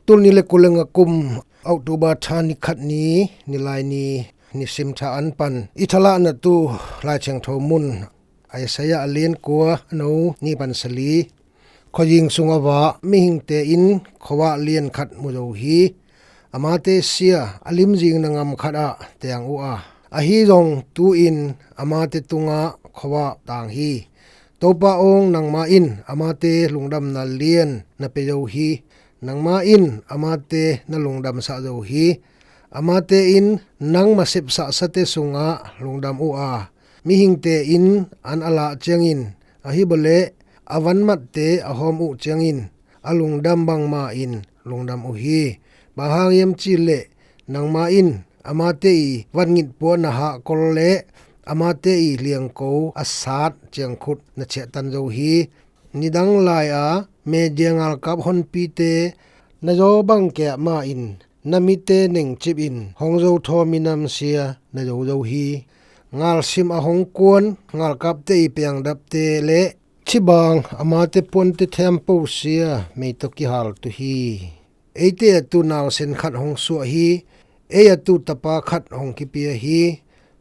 ตุลนิเลกุลงกุมออกตุบาทานิขัดนี้นิลายนี้นิสิมทาอันปันอิทละนตูลายเชียงโทมุนไอสยะเลียนกัวโนนี่ปันสลีขอยิงสุงอวะมิหิงเตอินขวะเลียนขัดมุโดฮีอามาเตเซียอลิมจิงนงามขัดอะเตียงอุอาอฮีจงตูอินอามาเตตุงะขวะต่างฮีตปะองนางมาอินอามาเตลุงดำนาเลียนนาเปโยฮีนางมาอินอามาเตนาลุงดำสะโยฮีอามาเตอินนางมาสิบสะสะเตสุงะลุงดำอุอามิหิงเตอินอันอลาเจียงอินอหิบเลอวันมัดเตอหอมอุเจียงอินอลุงดำบังมาอินลุงดำอุฮีบาหางเยมจิเลนางมาอินอามาเตอีวันงิดปัวนะฮะกอลเลอามาเตอีเลียงโกอัสซาดเจียงขุดนะเชตันโจฮีนิดังลายอาเมเจียงอัลกับฮอนปีเตนะโจบังแกะมาอินนามิเตเน่งจิบอินฮองโจทอมินามเซียนะโจโจฮีงาลซิมอหงกวนงาลกับเตอีเปียงดับเตเลชิบางอามาเตปวนเตเทมโปเซียเมตกิฮัลตุฮีเอเตตุนาวเซนขัดหงสัวฮีเอยตุตปาขัดหงกิเปียฮี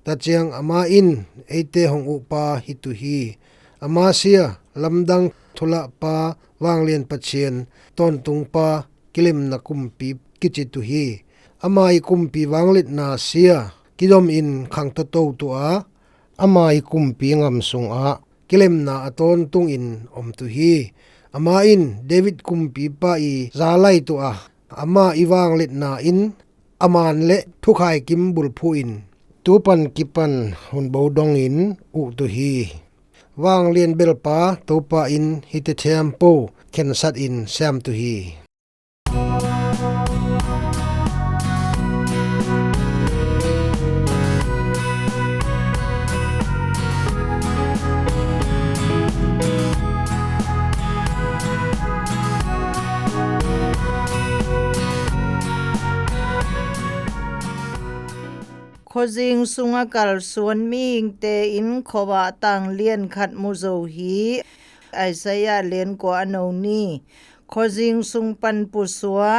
ตาเจียงอามาอินเอเตหงอุปาหิตุฮีอามาเซียลำดังทุละปาวางเลียนปะเชียนต้นตุงปากิลิมนักุมปีกิจิตุฮีอามาอิกุมปีวางลิดนาเซียกิดอมอินขังโตโตตัวอามาอิกุมปีงำสุงอากิเลมนาอตอนตุงอินอมตุฮีอามาอินเดวิดกุมปีปาอีซาไลตัวอามาอีวางเล็ดนาอินอามานเลทุกขายกิมบุลพูอินตูปันกิปันหุนโบดองอินอุตุฮีวางเลียนเบลปาตูปาอินฮิตเทมโปเคนซัดอินแซมตุฮีขอจิงสุงกัลสวนมีงเตอินขวะตังเลียนขัดมุโจฮีไอสยะเลียนกว่าโนนีขอจิงสุงปันปุสวะ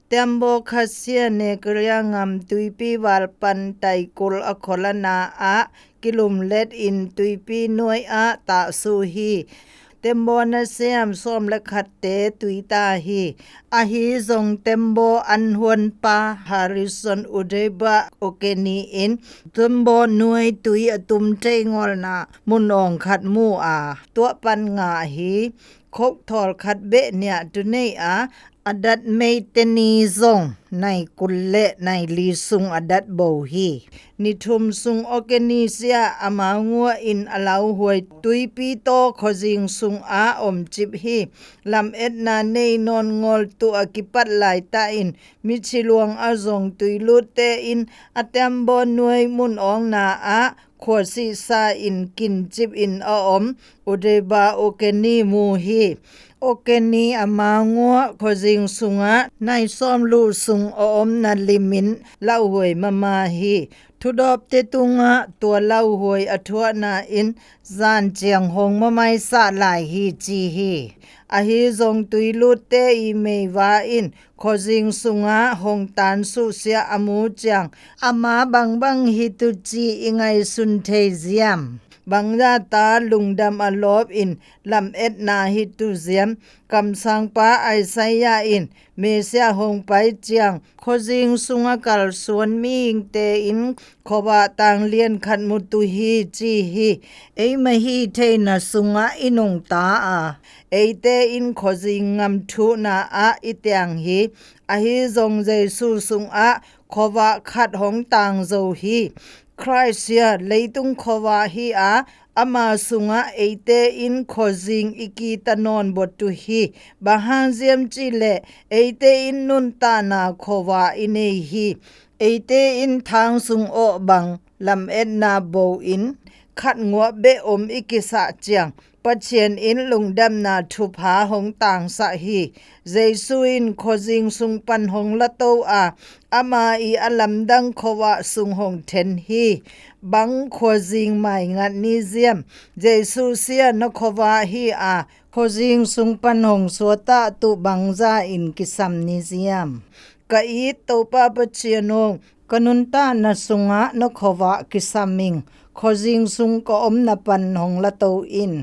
เต็มโบคัสเซียเนกเรียงำตุยปีวาลปันไตกุลอคลนาอะกิลุมเลดอินตุยปีนวยอะตะสูฮีเต็มโบนะเซียมส้มและขัดเตตุยตาฮีอาฮีทรงเต็มโบอันหวนปาฮาริสันอุเดบะโอเกนีอินเต็มโบหน่วยตุยอตุมเจงอลนามุนองขัดมูอาตัวปันงาฮีคกทอลขัดเบเนี่ยตุเนอาอดัดเมเตนีซงในกุลเลในลีซุงอดัดโบฮีนิทุมซุงออร์แกนีเซียอามางัวอินอลาวหวยตุยปีโตขอจิงซุงอาอมจิบฮีลำเอ็ดนาเนนอนงอลตุอกิปัดหลายตาอินมิชิลวงอาซงตุยลุเตอินอเตมบอนวยมุนอองนาอาขวดซีซาอินกินจิบอินออมอุเดบาโอเกนีมูฮีโอเกนีอามางัวขอจิงสุงะในซ้อมลูสุงออมนันลิมินเล่าหวยมาฮีทุดอบเตตุงะตัวเล่าหวยอทัวนาอินซานเจียงหงมะไมสะหลายฮีจีฮีอาฮีซงตุยลุเตอีเมวาอินขอจิงสุงะหงตานสุเสียอมูจังอามาบังฮิตุจีอิงไงสุนเทเซียมบังญาตาลุงดำอลอบอินลำเอ็ดนาฮิตุเซียมกำสังปาไอไซยาอินเมเซียหงไปเจียงขอจิงสุงกัลสวนมีงเตอินขอบะตังเลียนขัดมุตุฮีจีฮีเอมฮีเทนะสุงะอินงตาอาเอเตอินขอจิงงำทุนาอาอิเตียงฮีอาฮีจงเจสุสุงอาขอบะขัดหงตังโจฮีคริสเซียเลตุงขวาฮีอาอามาสุงะเอเตอินขอจิงอิกีตานอนบตุฮีบาฮันเซียมจิเลเอเตอินนุนตานาขวาอินเอฮีเอเตอินทางสุงโอบังลำเอ็ดนาโบอิน ขัดงัวเบอมอิกิสะเจียงปะเชียนอินลุงดำนาทุพาหงต่างสะฮีเจซุอินโคจิงสุงปันหงละโตอามาอีอลัมดังโควะสุงหงเทนฮีบังโคจิงไม่งัดนิเซียมเจซุเซียนโควะฮีโคจิงสุงปันหงสวตะตุบังซาอินกิสัมนิเซียมกะอีโตปาปะเชียนงกนุนตานะสุงะนโควะกิสัมมิงโคจิงสุงก็อมนะปันหงละโตอิน